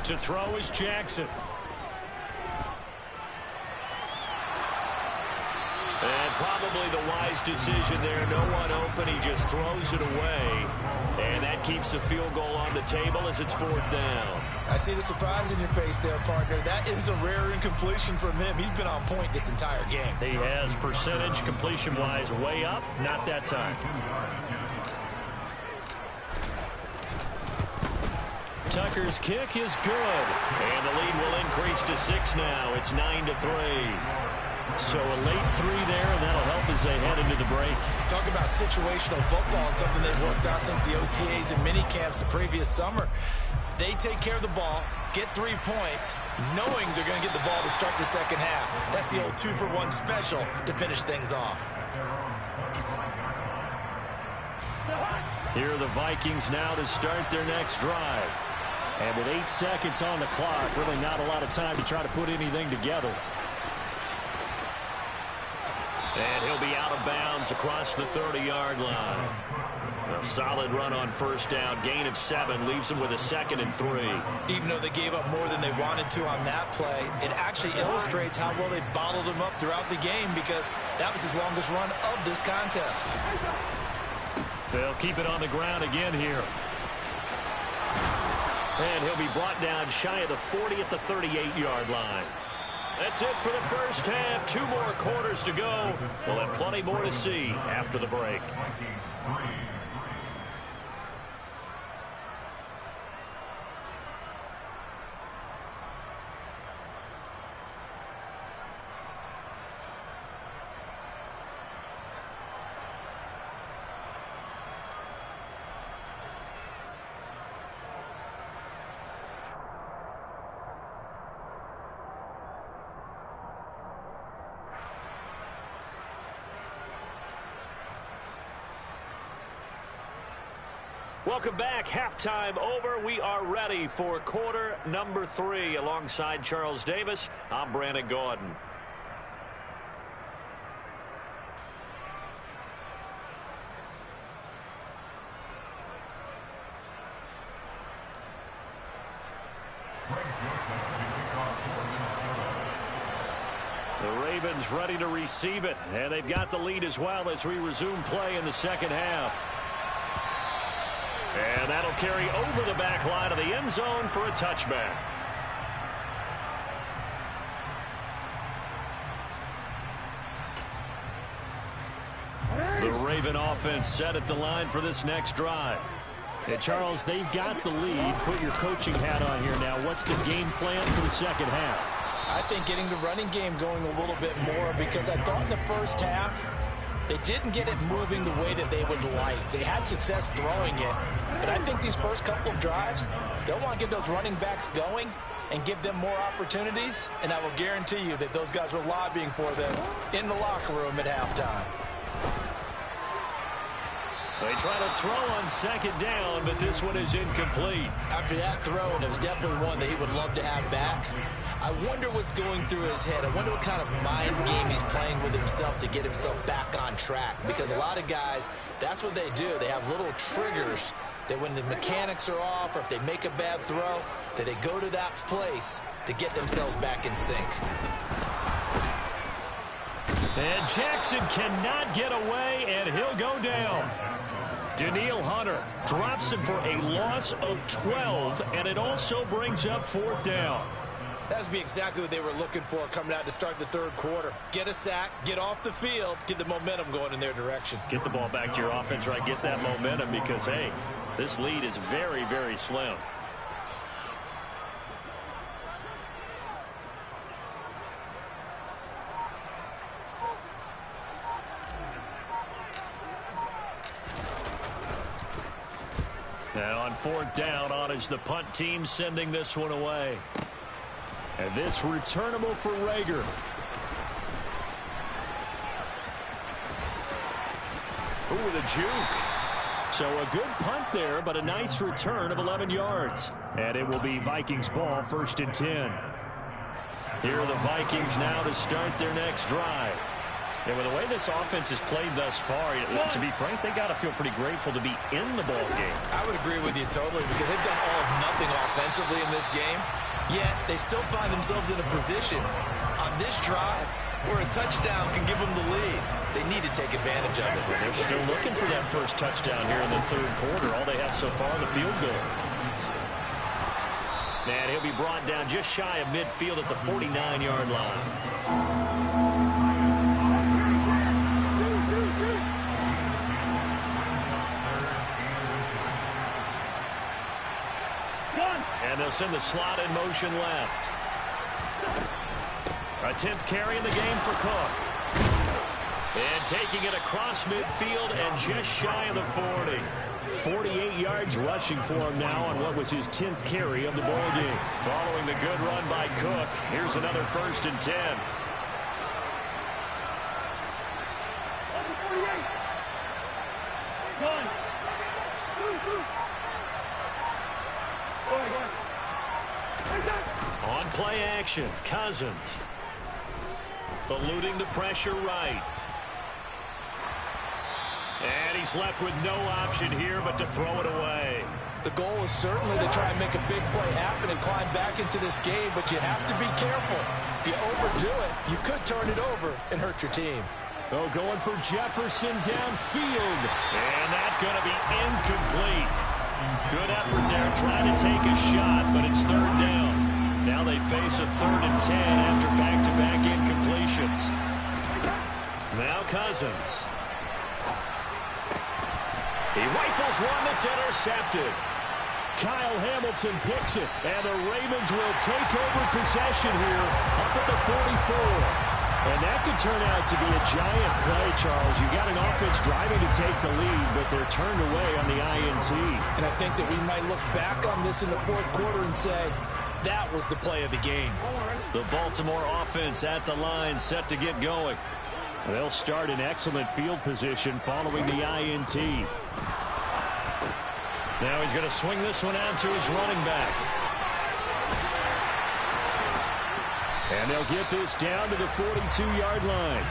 To throw is Jackson. And probably the wise decision there. No one open. He just throws it away. And that keeps the field goal on the table as it's 4th down. I see the surprise in your face there, partner. That is a rare incompletion from him. He's been on point this entire game. He has percentage completion-wise way up. Not that time. Tucker's kick is good. And the lead will increase to 6 now. It's 9-3. So a late 3 there, and that'll help as they head into the break. Talk about situational football and something they've worked out since the OTAs and mini camps the previous summer. They take care of the ball, get 3 points, knowing they're going to get the ball to start the second half. That's the old 2-for-1 special to finish things off. Here are the Vikings now to start their next drive. And with 8 seconds on the clock, really not a lot of time to try to put anything together. And he'll be out of bounds across the 30-yard line. A solid run on first down. Gain of 7 leaves them with a 2nd and 3. Even though they gave up more than they wanted to on that play, it actually illustrates how well they bottled them up throughout the game, because that was his longest run of this contest. They'll keep it on the ground again here. And he'll be brought down shy of the 40 at the 38-yard line. That's it for the first half. 2 more quarters to go. We'll have plenty more to see after the break. Welcome back. Halftime over. We are ready for quarter number 3. Alongside Charles Davis, I'm Brandon Gordon. The Ravens ready to receive it, and they've got the lead as well as we resume play in the second half. And that'll carry over the back line of the end zone for a touchback. The Raven offense set at the line for this next drive. And Charles, they've got the lead. Put your coaching hat on here now. What's the game plan for the second half? I think getting the running game going a little bit more, because I thought in the first half they didn't get it moving the way that they would like. They had success throwing it, but I think these first couple of drives, they'll want to get those running backs going and give them more opportunities, and I will guarantee you that those guys were lobbying for them in the locker room at halftime. They try to throw on second down, but this one is incomplete. After that throw, and it was definitely one that he would love to have back, I wonder what's going through his head. I wonder what kind of mind game he's playing with himself to get himself back on track. Because a lot of guys, that's what they do. They have little triggers that when the mechanics are off, or if they make a bad throw, that they go to that place to get themselves back in sync. And Jackson cannot get away, and he'll go down. Daniil Hunter drops him for a loss of 12, and it also brings up 4th down. That would be exactly what they were looking for coming out to start the third quarter. Get a sack, get off the field, get the momentum going in their direction. Get the ball back to your offense, right? Get that momentum, because, hey, this lead is very, very slim. Now on 4th down, on is the punt team sending this one away. And this returnable for Rager. Ooh, the juke. So a good punt there, but a nice return of 11 yards. And it will be Vikings ball, 1st and 10. Here are the Vikings now to start their next drive. And with the way this offense has played thus far, to be frank, they got to feel pretty grateful to be in the ball game. I would agree with you totally, because they've done all of nothing offensively in this game, yet they still find themselves in a position on this drive where a touchdown can give them the lead. They need to take advantage of it. They're still looking for that first touchdown here in the third quarter. All they have so far, the field goal. And he'll be brought down just shy of midfield at the 49-yard line. And they'll send the slot in motion left. A 10th carry in the game for Cook. And taking it across midfield and just shy of the 40. 48 yards rushing for him now on what was his 10th carry of the ball game. Following the good run by Cook, here's another 1st and 10. On play action, Cousins. Eluding the pressure right. And he's left with no option here but to throw it away. The goal is certainly to try and make a big play happen and climb back into this game, but you have to be careful. If you overdo it, you could turn it over and hurt your team. Oh, going for Jefferson downfield. And that's going to be incomplete. Good effort there trying to take a shot, but it's 3rd down. Now they face a 3rd and 10 after back-to-back incompletions. Now Cousins. He rifles one that's intercepted. Kyle Hamilton picks it, and the Ravens will take over possession here up at the 44. And that could turn out to be a giant play, Charles. You got an offense driving to take the lead, but they're turned away on the INT. And I think that we might look back on this in the 4th quarter and say, that was the play of the game. The Baltimore offense at the line, set to get going. They'll start in excellent field position following the INT. Now he's going to swing this one out to his running back. And they'll get this down to the 42-yard line.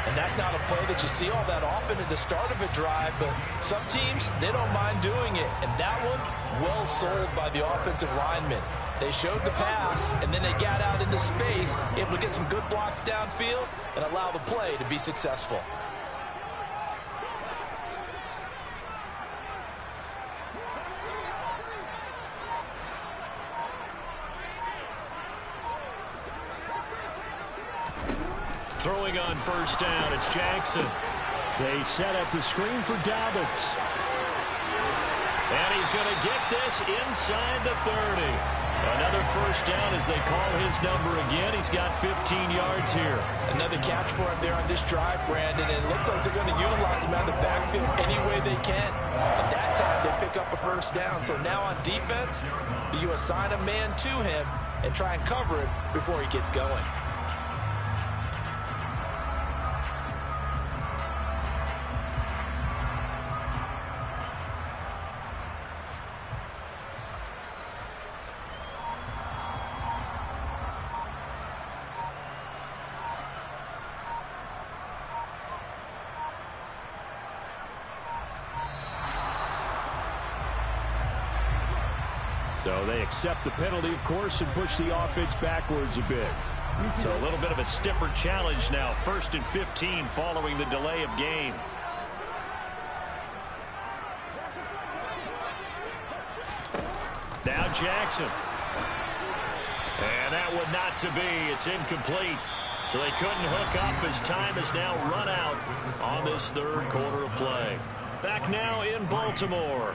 And that's not a play that you see all that often at the start of a drive, but some teams, they don't mind doing it. And that one, well sold by the offensive lineman. They showed the pass, and then they got out into space, able to get some good blocks downfield and allow the play to be successful. Throwing on 1st down, it's Jackson. They set up the screen for Dobbins. And he's going to get this inside the 30. Another 1st down as they call his number again. He's got 15 yards here. Another catch for him there on this drive, Brandon. And it looks like they're going to utilize him out of the backfield any way they can. At that time, they pick up a 1st down. So now on defense, you assign a man to him and try and cover it before he gets going. So they accept the penalty, of course, and push the offense backwards a bit. So a little bit of a stiffer challenge now. 1st and 15 following the delay of game. Now Jackson. And that would not to be. It's incomplete. So they couldn't hook up as time has now run out on this 3rd quarter of play. Back now in Baltimore.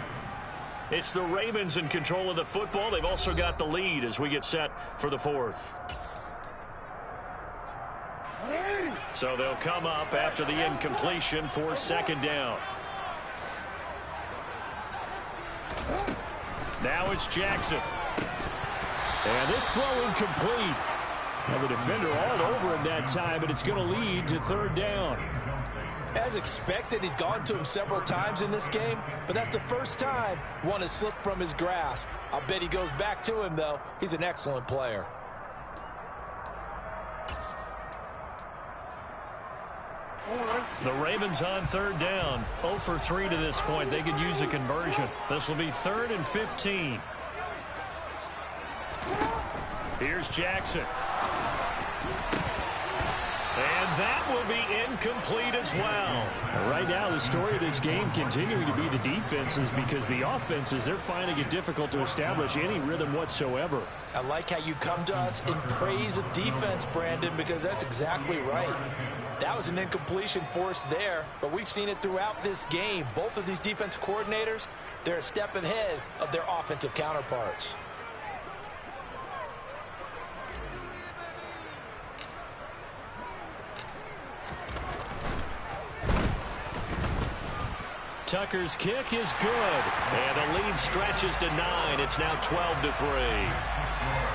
It's the Ravens in control of the football. They've also got the lead as we get set for the 4th. So they'll come up after the incompletion for 2nd down. Now it's Jackson. And this throw incomplete. Now the defender all over him that time, and it's going to lead to 3rd down. As expected, he's gone to him several times in this game, but that's the 1st time one has slipped from his grasp. I'll bet he goes back to him, though. He's an excellent player. The Ravens on 3rd down. 0 for 3 to this point. They could use a conversion. This will be 3rd and 15. Here's Jackson. And that will be incomplete as well. Right now, the story of this game continuing to be the defenses, because the offenses, they're finding it difficult to establish any rhythm whatsoever. I like how you come to us in praise of defense, Brandon, because that's exactly right. That was an incompletion forced there, but we've seen it throughout this game. Both of these defense coordinators, they're a step ahead of their offensive counterparts. Tucker's kick is good. And the lead stretches to 9. It's now 12-3.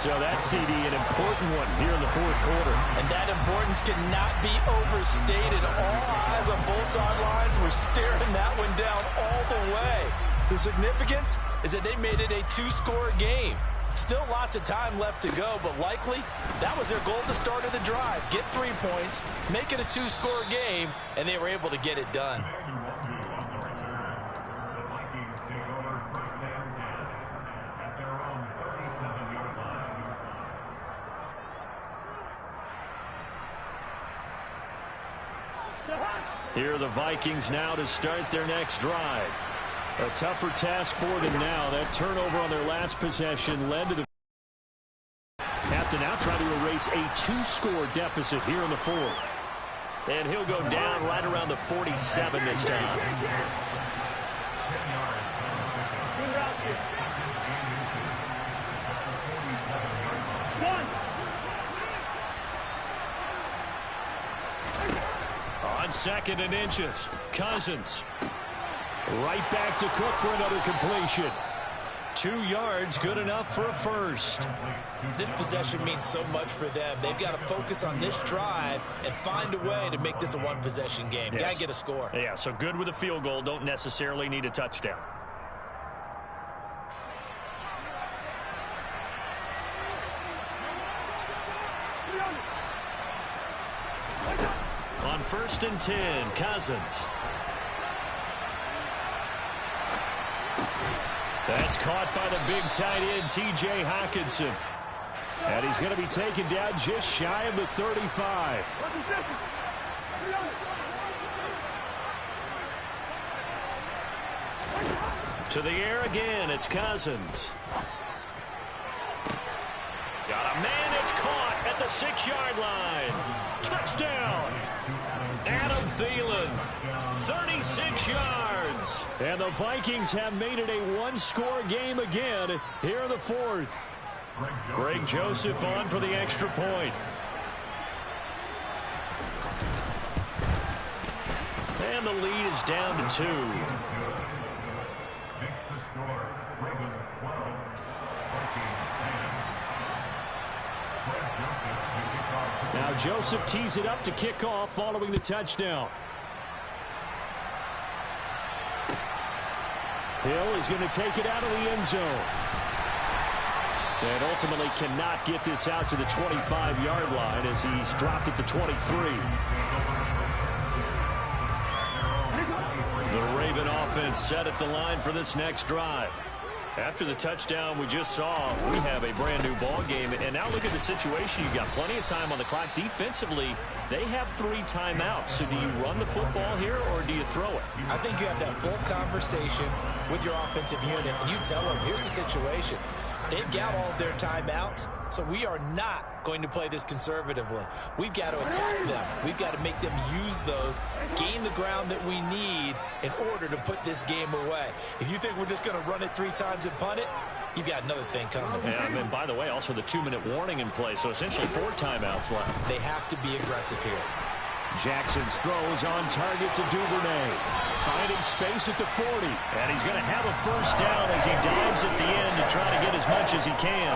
So that CD, an important one here in the fourth quarter. And that importance cannot be overstated. All eyes on both sidelines were staring that one down all the way. The significance is that they made it a 2-score game. Still lots of time left to go, but likely that was their goal at the start of the drive. Get 3 points, make it a 2-score game, and they were able to get it done. Here are the Vikings now to start their next drive. A tougher task for them now. That turnover on their last possession led to the have to now try to erase a 2-score deficit here in the fourth. And he'll go down right around the 47 this time. On 2nd and inches, Cousins. Right back to Cook for another completion. 2 yards, good enough for a first. This possession means so much for them. They've got to focus on this drive and find a way to make this a one-possession game. Yes. Got to get a score. Yeah, so good with a field goal. Don't necessarily need a touchdown. On 1st and 10, Cousins. That's caught by the big tight end, T.J. Hockenson. And he's going to be taken down just shy of the 35. To the air again, it's Cousins. Got a man, it's caught at the 6-yard line. Touchdown! Adam Thielen, 36 yards. And the Vikings have made it a 1-score game again here in the fourth. Greg Joseph on for the extra point. And the lead is down to 2. Now Joseph tees it up to kick off following the touchdown. Hill is going to take it out of the end zone. And ultimately cannot get this out to the 25-yard line as he's dropped at the 23. The Raven offense set at the line for this next drive. After the touchdown we just saw, we have a brand-new ball game. And now look at the situation. You've got plenty of time on the clock. Defensively, they have 3 timeouts. So do you run the football here or do you throw it? I think you have that full conversation with your offensive unit, and you tell them, here's the situation. They've got all of their timeouts, so we are not going to play this conservatively. We've got to attack them. We've got to make them use those, gain the ground that we need in order to put this game away. If you think we're just going to run it 3 times and punt it, you've got another thing coming. And by the way, also the 2-minute warning in play, so essentially 4 timeouts left. They have to be aggressive here. Jackson's throws on target to Duvernay. Finding space at the 40. And he's going to have a first down as he dives at the end to try to get as much as he can.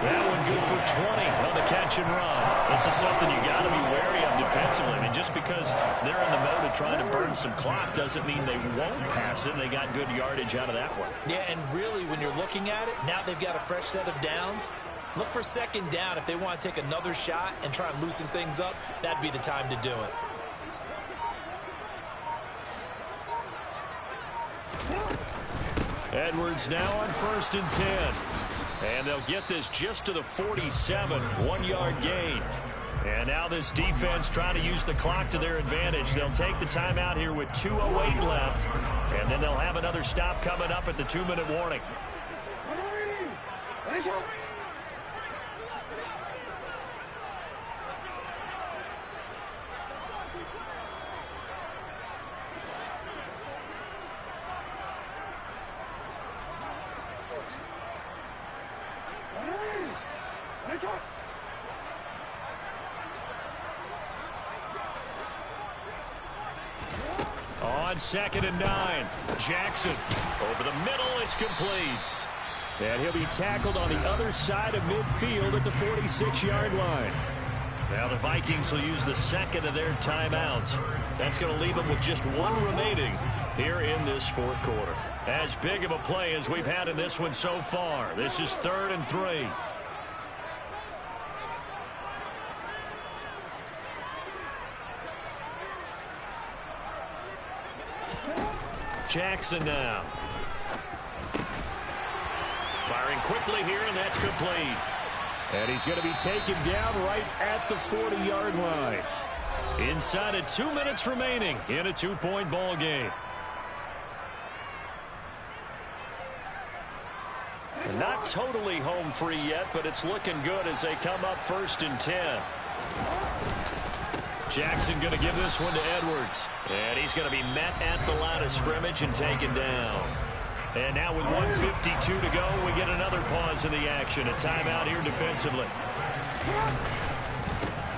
That one good for 20 on the catch and run. This is something you got to be wary of defensively. I mean, just because they're in the mode of trying to burn some clock doesn't mean they won't pass it. They got good yardage out of that one. Yeah, and really, when you're looking at it, now they've got a fresh set of downs. Look for 2nd down. If they want to take another shot and try and loosen things up, that'd be the time to do it. Edwards now on 1st and 10. And they'll get this just to the 47, 1-yard gain. And now this defense trying to use the clock to their advantage. They'll take the timeout here with 2:08 left. And then they'll have another stop coming up at the 2-minute warning. On on 2nd and 9. Jackson over the middle. It's complete. And he'll be tackled on the other side of midfield at the 46-yard line. Now the Vikings will use the second of their timeouts. That's going to leave them with just one remaining here in this fourth quarter. As big of a play as we've had in this one so far. This is 3rd and 3. Jackson now. Firing quickly here, and that's complete. And he's going to be taken down right at the 40-yard line. Inside of 2 minutes remaining in a 2-point ball game. Not totally home free yet, but it's looking good as they come up 1st and 10. Jackson going to give this one to Edwards. And he's going to be met at the line of scrimmage and taken down. And now with 1:52 to go, we get another pause in the action. A timeout here defensively.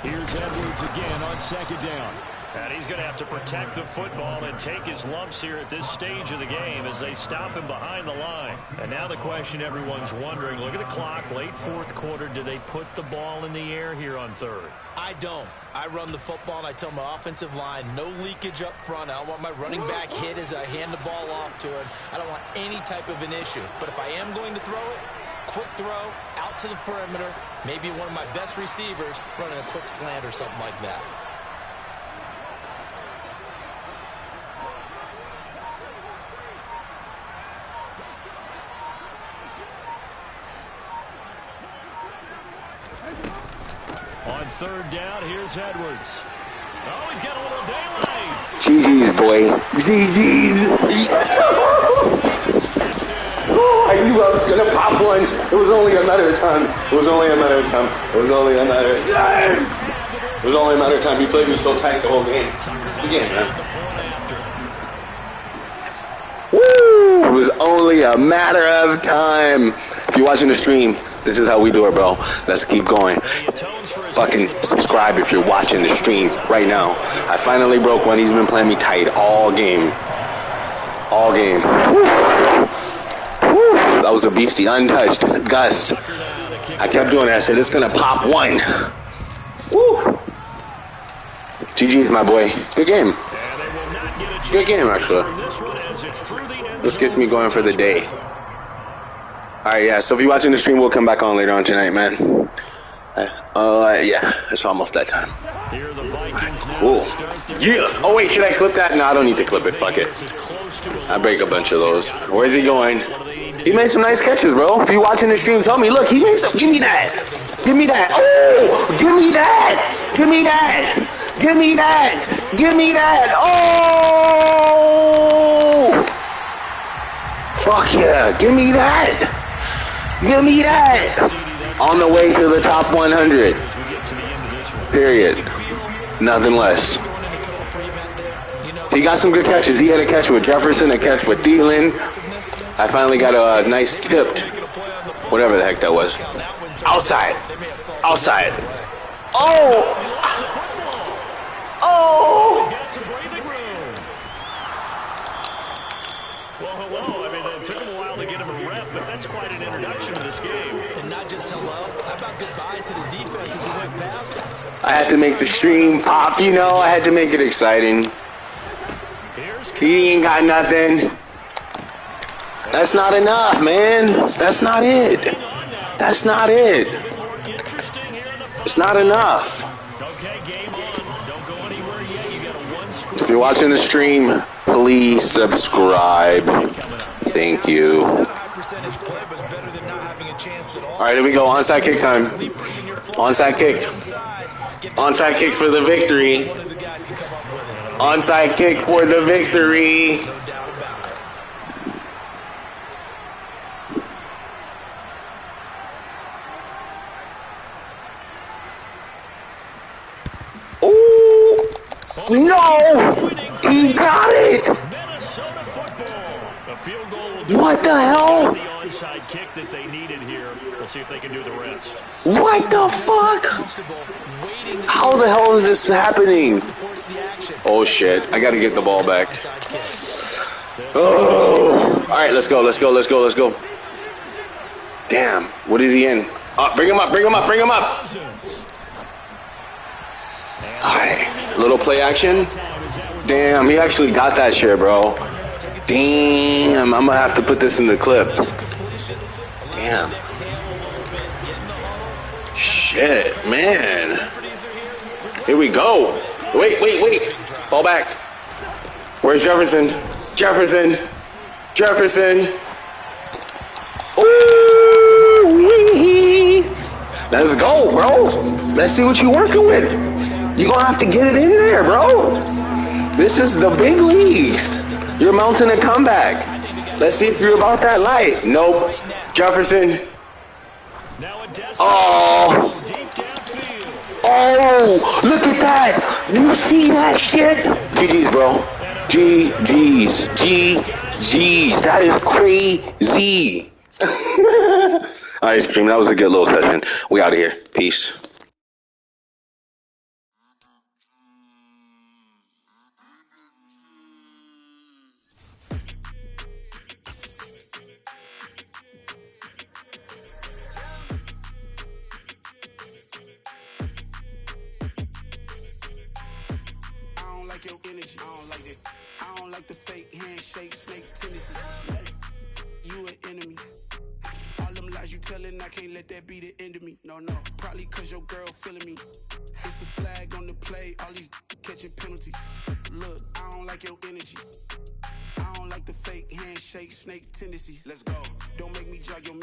Here's Edwards again on 2nd down. And he's going to have to protect the football and take his lumps here at this stage of the game as they stop him behind the line. And now the question everyone's wondering, look at the clock, late 4th quarter, do they put the ball in the air here on 3rd? I don't. I run the football and I tell my offensive line, no leakage up front. I don't want my running back hit as I hand the ball off to him. I don't want any type of an issue. But if I am going to throw it, quick throw, out to the perimeter, maybe one of my best receivers running a quick slant or something like that. On 3rd down, here's Edwards. Oh, he's got a little daylight. GG's, boy. GG's. I knew I was going to pop one. It was only a matter of time. It was only a matter of time. It was only a matter of time. It was only a matter of time. He played me so tight the whole game. Good game, man. Woo! It was only a matter of time. If you're watching the stream, this is how we do it, bro. Let's keep going. Fucking subscribe if you're watching the stream right now. I finally broke one. He's been playing me tight all game. All game. Woo. Woo. That was a beastie. Untouched. Gus. I kept doing that. I said, it's going to pop one. Woo. GG's, my boy. Good game. Good game, actually. This gets me going for the day. Alright, yeah, so if you're watching the stream, we'll come back on later on tonight, man. Yeah, it's almost that time. Ooh. Yeah. Oh, wait, should I clip that? No, I don't need to clip it. Fuck it. I break a bunch of those. Where's he going? He made some nice catches, bro. If you're watching the stream, tell me, look, he made some. Give me that. Give me that. Oh, give me that. Give me that. Give me that. Give me that. Oh. Fuck yeah. Give me that. Give me that! On the way to the top 100. Period. Nothing less. He got some good catches. He had a catch with Jefferson, a catch with Thielen. I finally got a nice tipped, whatever the heck that was. Outside. Outside. Oh! Oh! Well, hello. I mean, it took him a while to get him a rep, but that's quite an introduction to this game. And not just hello. How about goodbye to the defense as he went past him? I had to make the stream pop, you know. I had to make it exciting. He ain't got nothing. That's not enough, man. That's not it. That's not it. It's not enough. If you're watching the stream, please subscribe. Thank you. All right, here we go. Onside kick time. Onside kick. Onside kick for the victory. Onside kick for the victory. Oh no! He got it! What the hell? onside kick that they needed here. We'll see if they can do the rest. What the fuck? How the hell is this happening? Oh shit, I gotta get the ball back. Oh. Alright, let's go. Damn, what is he in? Bring him up. Alright, little play action. Damn, he actually got that shit, bro. Damn, I'm gonna have to put this in the clip. Damn. Shit, man. Here we go. Wait. Fall back. Where's Jefferson? Ooh, let's go, bro. Let's see what you're working with. You're gonna have to get it in there, bro. This is the big leagues. You're mounting a comeback. Let's see if you're about that life. Nope. Jefferson. Oh, look at that. You see that shit? GG's, bro. GG's. That is crazy. All right, stream. That was a good little session. We out of here. Peace. Your energy, I don't like that. I don't like the fake handshake, snake tendency. You an enemy. All them lies you telling, I can't let that be the end of me. No, probably cause your girl feeling me. It's a flag on the play, all these catching penalties. Look, I don't like your energy. I don't like the fake handshake, snake tendency. Let's go. Don't make me jog your